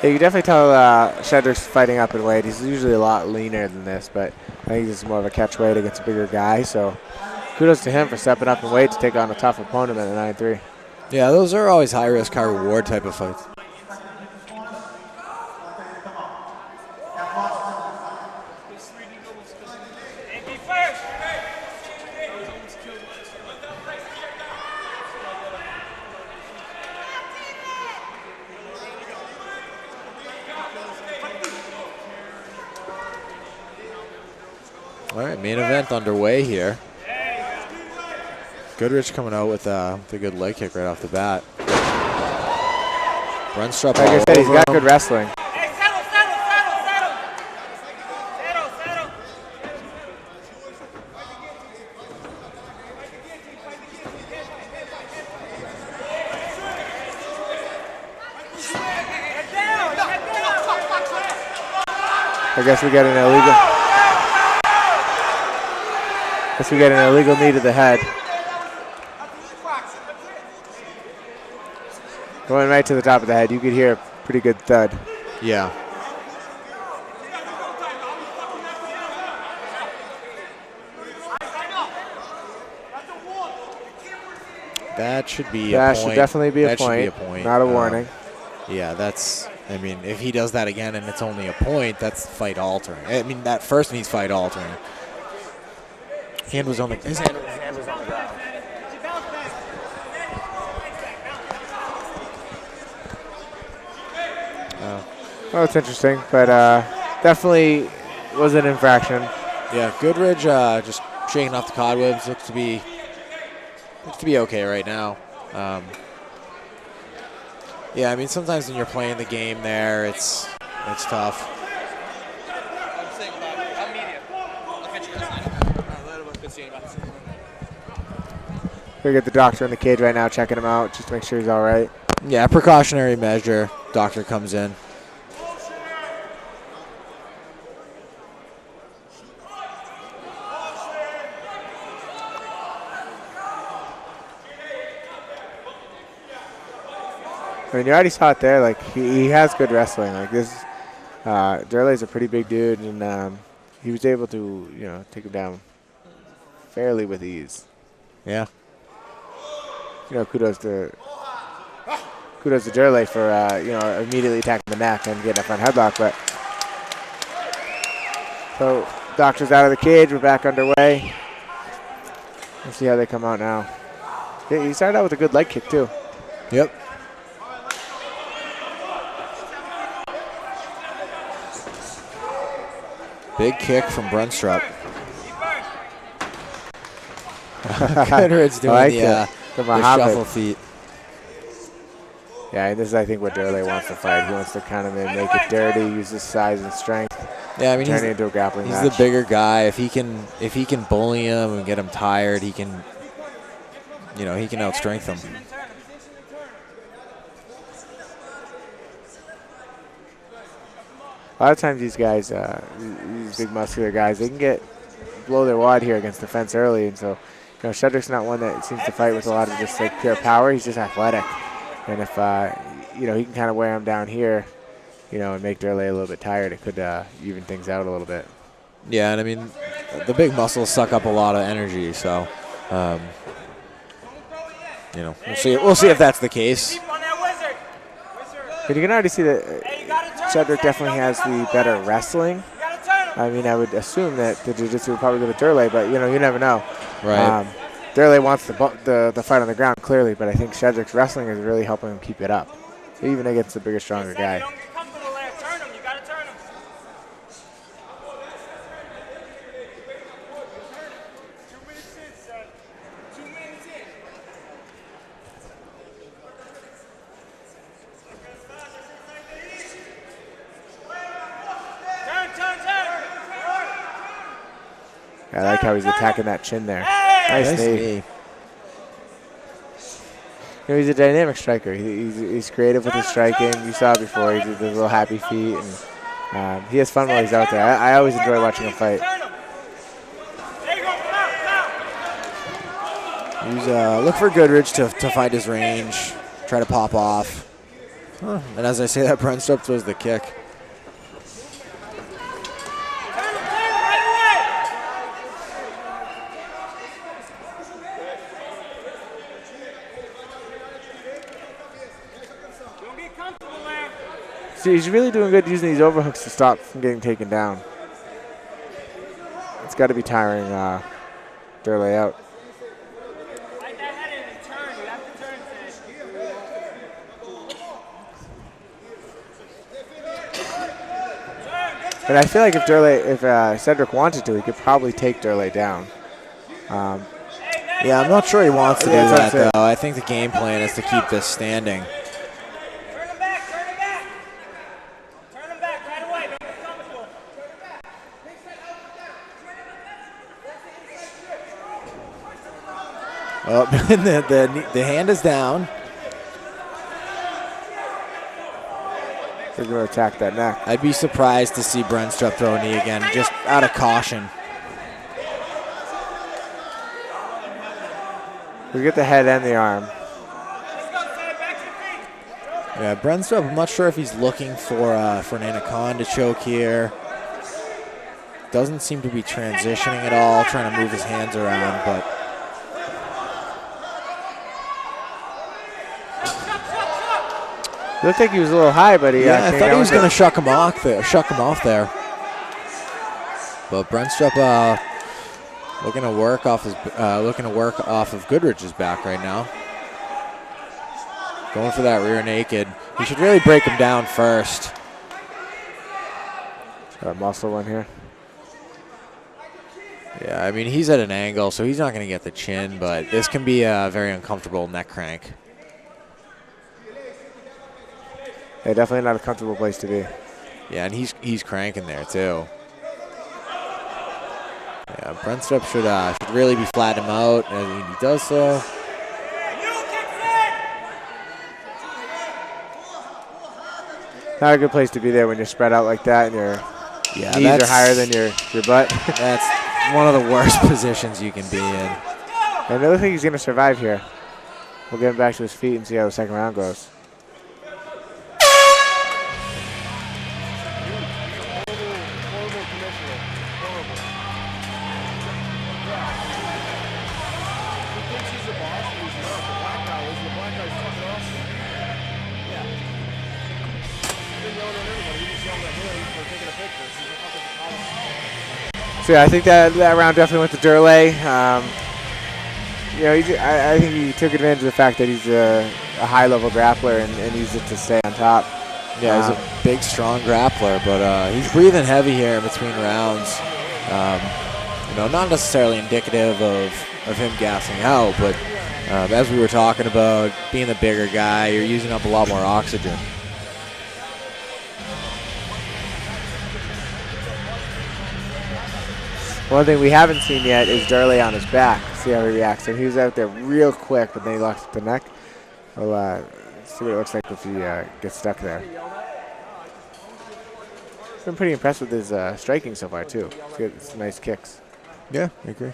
Yeah, you can definitely tell Shedrick's fighting up in weight. He's usually a lot leaner than this, but I think this is more of a catch weight against a bigger guy. So kudos to him for stepping up in weight to take on a tough opponent at 9-3. Yeah, those are always high risk, high reward type of fights. All right, main event underway here. Goodridge coming out with the good leg kick right off the bat. Broenstrup, like I said, he's got good wrestling. Hey, settle. I guess we get an illegal knee to the head. Going right to the top of the head. You could hear a pretty good thud. Yeah. That should be a point. That should definitely be a point. That should be a point. Not a warning. Yeah, that's, I mean, if he does that again and it's only a point, that's fight altering. I mean, that first needs fight altering. His hand was on the ground. Well, it's interesting, but definitely was an infraction. Yeah, Goodridge just shaking off the cobwebs. Looks to be okay right now. Yeah, I mean, sometimes when you're playing the game there, it's tough. We get the doctor in the cage right now, checking him out, just to make sure he's all right. Yeah, precautionary measure. Doctor comes in. I mean, you already saw it there. Like, he has good wrestling. Like, this, Durley's a pretty big dude, and he was able to, you know, take him down fairly with ease. Yeah. You know, kudos to Durley for, you know, immediately attacking the neck and getting a front headlock. But so, doctor's out of the cage. We're back underway. Let's see how they come out now. Yeah, he started out with a good leg kick, too. Yep. Big kick from Broenstrup. Goodridge doing the shuffle feet. Yeah, and this is, I think, what Durley wants to fight. He wants to kind of make it dirty, use his size and strength. Yeah, I mean, turn it into a grappling match. He's the bigger guy. If he can bully him and get him tired, he can, you know, he can outstrength him. A lot of times these guys, these big muscular guys, they can blow their wad here against the fence early, and so, you know, Shedrick's not one that seems to fight with a lot of just like pure power. He's just athletic, and if you know, he can kind of wear him down here, you know, and make Durley a little bit tired, it could even things out a little bit. Yeah, and I mean, the big muscles suck up a lot of energy, so you know, we'll see if that's the case. But you can already see that Shedrick definitely has the better wrestling. I mean, I would assume that the jiu-jitsu would probably go to Durley, but, you know, you never know. Right. Durley wants the fight on the ground, clearly, but I think Shedrick's wrestling is really helping him keep it up, even against the bigger, stronger guy. I like how he's attacking that chin there. Nice knee. You know, he's a dynamic striker. He's creative with his striking. You saw it before. He did the little happy feet, and he has fun while he's out there. I always enjoy watching him fight. He's look for Goodridge to find his range, try to pop off. And as I say that, Broenstrup throws the kick. See, he's really doing good using these overhooks to stop from getting taken down. It's got to be tiring Durley out. But I feel like if Cedric wanted to, he could probably take Durley down. Yeah, I'm not sure he wants to do that, though. I think the game plan is to keep this standing. Oh, the hand is down. They're going to attack that neck. I'd be surprised to see Broenstrup throw a knee again, just out of caution. We get the head and the arm. Yeah, Broenstrup, I'm not sure if he's looking for an anaconda choke here. Doesn't seem to be transitioning at all, trying to move his hands around, but looked like he was a little high, but I thought he was going to shuck him off there. But Broenstrup looking to work off of Goodridge's back right now. Going for that rear naked. He should really break him down first. Got a muscle one here. Yeah, I mean, he's at an angle, so he's not going to get the chin, but this can be a very uncomfortable neck crank. Yeah, definitely not a comfortable place to be. Yeah, and he's cranking there too. Yeah, Broenstrup should really be flatting him out, and he does so. Not a good place to be there when you're spread out like that and your knees are higher than your butt. That's one of the worst positions you can be in. And I don't think he's going to survive here. We'll get him back to his feet and see how the second round goes. So yeah, I think that round definitely went to Durley. You know, I think he took advantage of the fact that he's a high-level grappler and used it to stay on top. Yeah, he's a big, strong grappler, but he's breathing heavy here in between rounds. You know, not necessarily indicative of him gassing out, but as we were talking about, being the bigger guy, you're using up a lot more oxygen. One thing we haven't seen yet is Durley on his back. See how he reacts. And he was out there real quick, but then he locked at the neck. We'll see what it looks like if he gets stuck there. Been pretty impressed with his striking so far too. He's got some nice kicks. Yeah, I agree.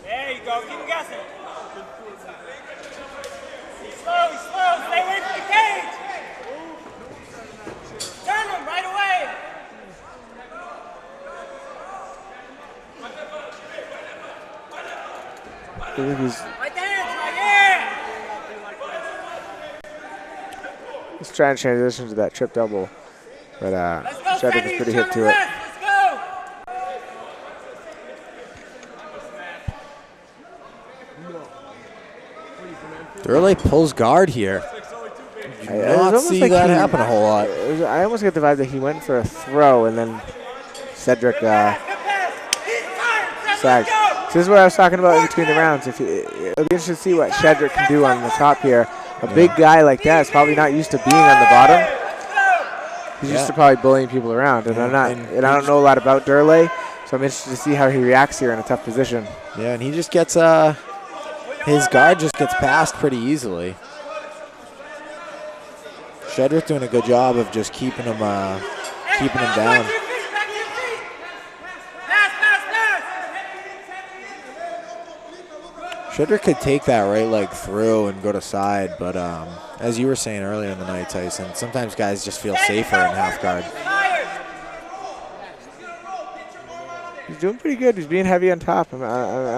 There you go, keep him guessing. Slow, stay away from the cage. Turn him right away. Right there, yeah. He's trying to transition to that trip double, but Cedric is pretty hip to it. Durley pulls guard here. You do not see like that happen a whole lot. I almost get the vibe that he went for a throw and then Cedric sagged. this is what I was talking about in between the rounds. It'll be interesting to see what Shedrick can do on the top here. A big guy like that is probably not used to being on the bottom. He's used to probably bullying people around, and I don't know a lot about Durley, so I'm interested to see how he reacts here in a tough position. Yeah, and he just gets his guard just gets passed pretty easily. Shedrick doing a good job of just keeping him down. Shedrick could take that right leg through and go to side, but as you were saying earlier in the night, Tyson, sometimes guys just feel safer in half guard. He's doing pretty good. He's being heavy on top. I'm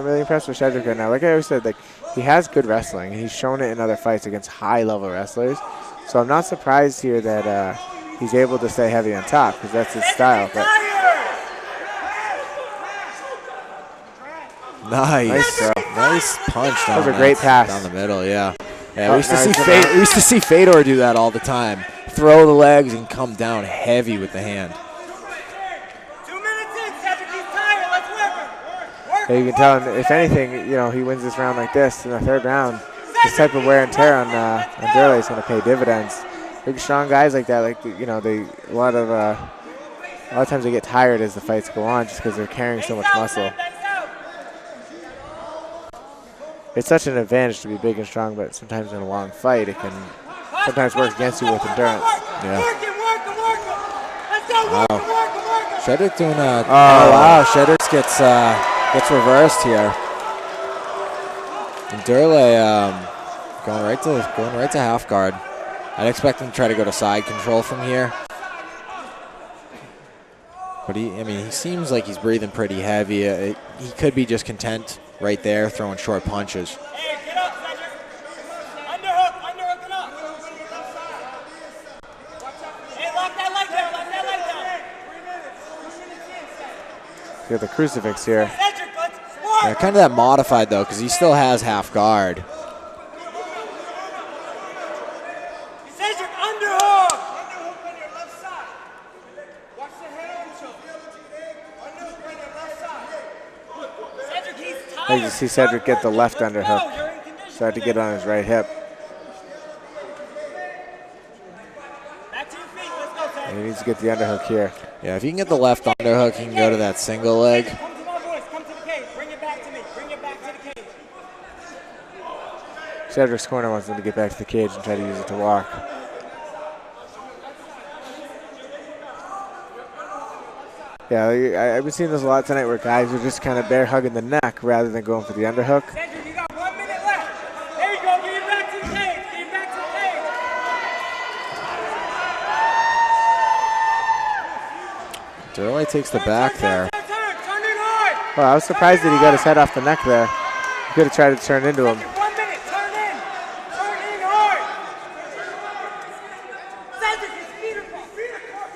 really impressed with Shedrick right now. Like I always said, like he has good wrestling, and he's shown it in other fights against high-level wrestlers. So I'm not surprised here that he's able to stay heavy on top because that's his style. But nice punch down. That was a great pass down the middle. Yeah. We used to see Fedor do that all the time. Throw the legs and come down heavy with the hand. 2 minutes in, Cedric, he's tired. Let's work him. You can tell, if anything, he wins this round like this in the third round. This type of wear and tear on Durley is going to pay dividends. Big, strong guys like that, a lot of times they get tired as the fights go on just because they're carrying so much muscle. It's such an advantage to be big and strong, but sometimes in a long fight, it can sometimes work against you with endurance. Yeah. Wow. Shedrick doing a. Oh wow! Shedrick gets reversed here. And Durley going right to half guard. I'd expect him to try to go to side control from here. But he seems like he's breathing pretty heavy. He could be just content right there, throwing short punches. Hey, get up, Cedric. Underhook it up. Hey, lock that leg down. You got the crucifix here. Cedric, let's work. Yeah, kind of that modified though, because he still has half guard. Cedric, underhook. Underhook on your left side. Watch the hand. Underhook on your left side. Cedric, he's tired. You see Cedric get the left underhook. Tried to get on his right hip. Back to your feet. Let's go, Cedric. And he needs to get the underhook here. Yeah, if he can get the left underhook, he can go to that single leg. Come to my voice. Come to the cage. Bring it back to me. Bring it back to the cage. Cedric's corner wants him to get back to the cage and try to use it to walk. Yeah, I've been seeing this a lot tonight where guys are just kind of bear hugging the neck rather than going for the underhook. Cedric, you got 1 minute left. There you go. Get it back to the cage. Get it back to the cage. Durley takes the back there. Turn it hard. Well, I was surprised that he got his head off the neck there. He could have tried to turn into him. 1 minute. Turn in. Turn in hard. Cedric, his feet are caught.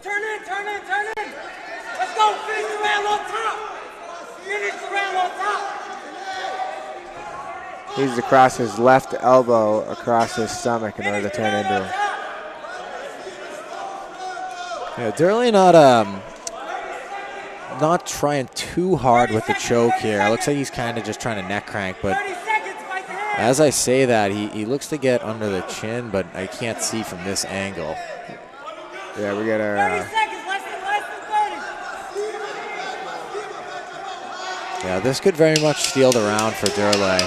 Turn in. Let's go. Finish the round on top. Finish the round on top. He needs to cross his left elbow across his stomach in order to turn into him. Yeah, Durley not trying too hard with the choke here. It looks like he's kind of just trying to neck crank, but as I say that, he looks to get under the chin, but I can't see from this angle. Yeah, we got our... 30 seconds, less than 30. Yeah, this could very much steal the round for Durley.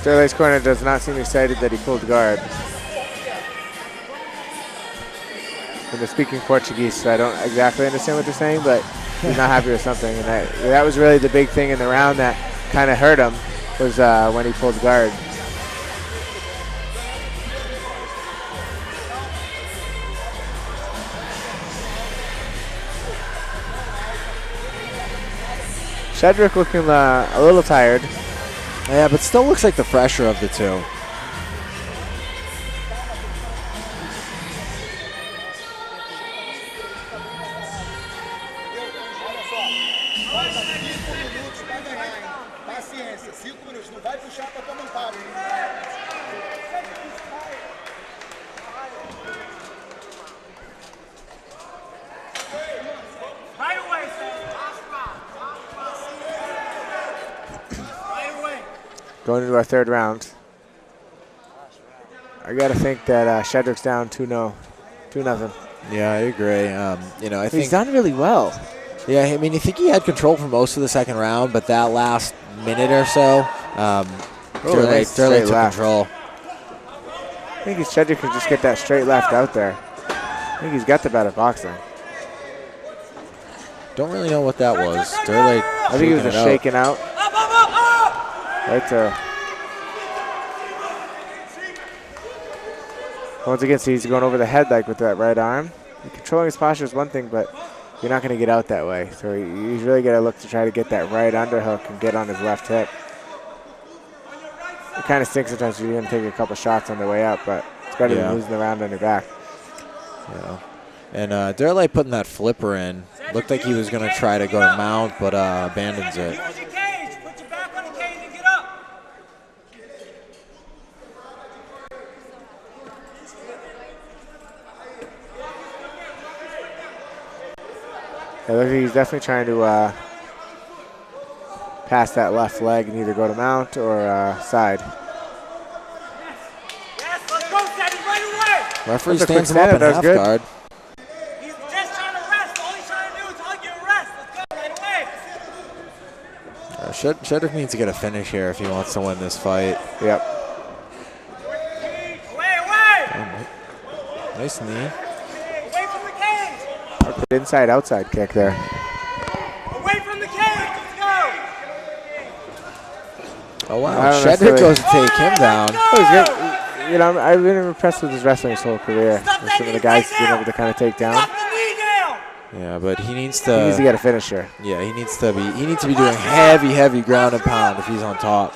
Durley's corner does not seem excited that he pulled guard. And they're speaking Portuguese, so I don't exactly understand what they're saying, but he's not happy with something. And that was really the big thing in the round that kind of hurt him, was when he pulled guard. Shedrick looking a little tired. Yeah, but still looks like the fresher of the two. Going into our third round. I got to think that Shedrick's down 2-0. 2-0. Yeah, I agree. You know, I think he's done really well. Yeah, I mean, you think he had control for most of the second round, but that last minute or so, Durley took control. I think Shedrick can just get that straight left out there. I think he's got the better boxing. Don't really know what that was. Durley, I think he was just shaking out. Right to. Once again, see, he's going over the head like with that right arm. Controlling his posture is one thing, but you're not going to get out that way. So he's really got to look to try to get that right underhook and get on his left hip. It kind of stinks sometimes you're going to take a couple shots on the way up, but it's better than losing the round on your back. Yeah. And Durley putting that flipper in. Looked like he was going to try to go to mount, but abandons it. Yeah, look, he's definitely trying to pass that left leg and either go to mount or side. Yes, let's go, Teddy, right away. Referee stands him up in half guard. He's just trying to rest. All he's trying to do is hug you and rest. Let's go right away. Shedrick needs to get a finish here if he wants to win this fight. Yep. Away. Nice knee. Inside outside kick there. Away from the cage, let's go. Oh wow, Shedrick goes to take him down. Oh, he's good. You know, I've been impressed with his wrestling his whole career. With some of the guys he's been able to kind of take down. Yeah, but he needs to get a finisher. Yeah, he needs to be doing heavy ground and pound if he's on top.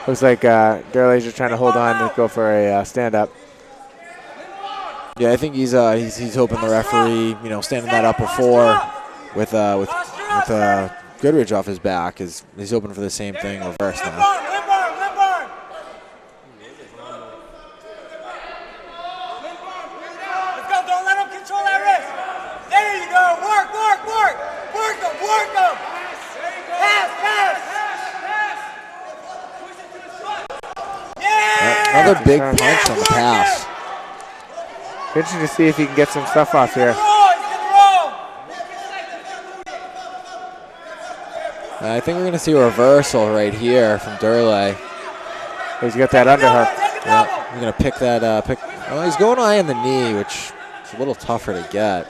Looks like Durley's just trying to hold on to go for a stand-up. Yeah, I think he's hoping the referee, you know, standing that upper four with Goodridge off his back he's hoping for the same thing reverse now. Let's go, don't let him control that wrist. There you go, work him. Pass. Another big punch on the pass. Interesting to see if he can get some stuff off here. I think we're going to see a reversal right here from Durley. He's got that underhook. Yeah, he's going to pick that up. Oh, he's going high on the knee, which is a little tougher to get.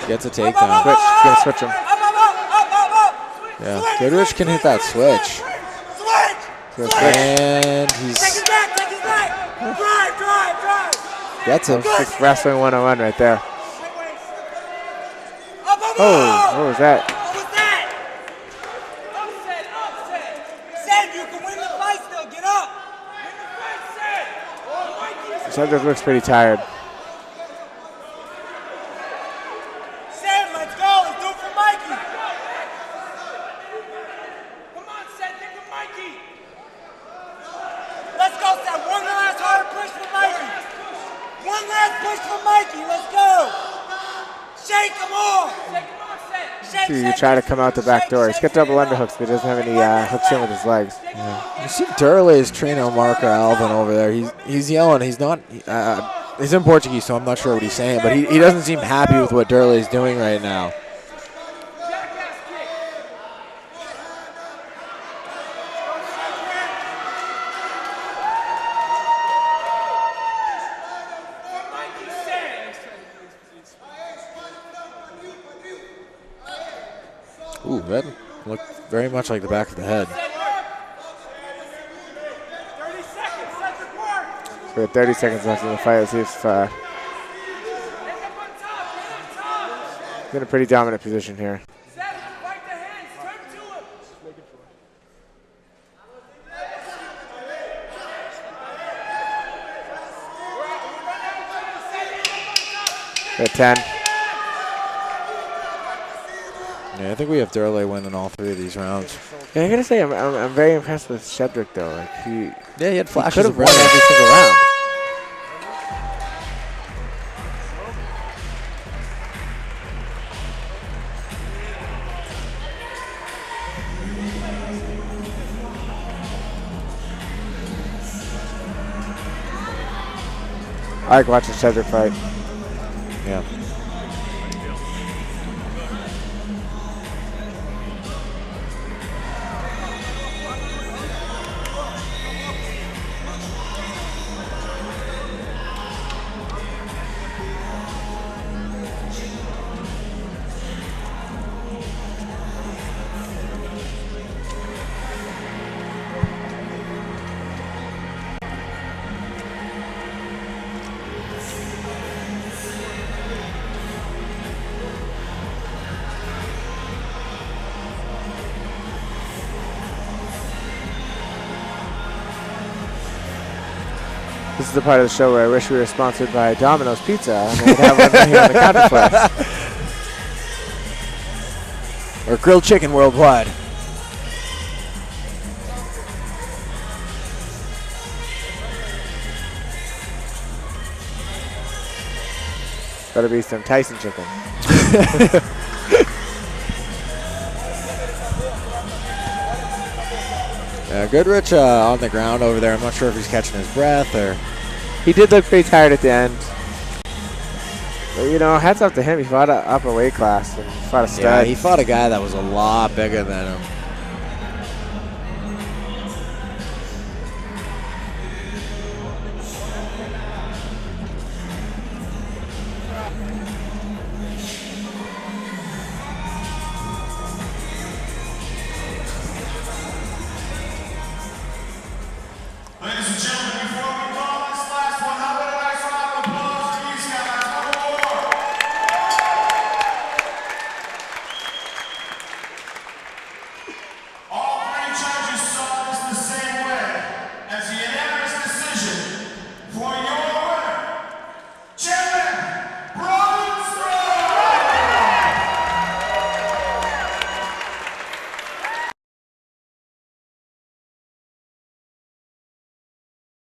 Gets a takedown. He's going to switch him. Yeah, Goodridge can hit that switch. And he's gets him. It's wrestling 101 right there. Oh, what was that? Said you can win the fight still. Get up. Shedrick looks pretty tired. You try to come out the back door. He's got double underhooks, but he doesn't have any hooks in with his legs. Yeah. You see Durley's trainer, Marco Alvin, over there. He's yelling. He's not. He's in Portuguese, so I'm not sure what he's saying, but he doesn't seem happy with what Durley's doing right now. Ooh, that looked very much like the back of the head. 30 seconds, set the mark. We have 30 seconds left in the fight. Let's see if he's in a pretty dominant position here. Set, fight the hands, turn to him. We're at 10. Yeah, I think we have Durley winning all 3 of these rounds. Yeah, I gotta say, I'm very impressed with Shedrick though. Like he had flashes could have of won brilliance. every single round. I like watching Shedrick fight. Yeah. This is the part of the show where I wish we were sponsored by Domino's Pizza and we'd have one here on the counter for us. Or grilled chicken worldwide. Better be some Tyson chicken. Goodridge on the ground over there. I'm not sure if he's catching his breath or. He did look pretty tired at the end. But, you know, hats off to him. He fought up a weight class and fought a stud. Yeah, he fought a guy that was a lot bigger than him. Ladies and gentlemen, before we call this last one, how about a nice round of applause for these guys? One more. All 3 judges saw this the same way, as a unanimous decision.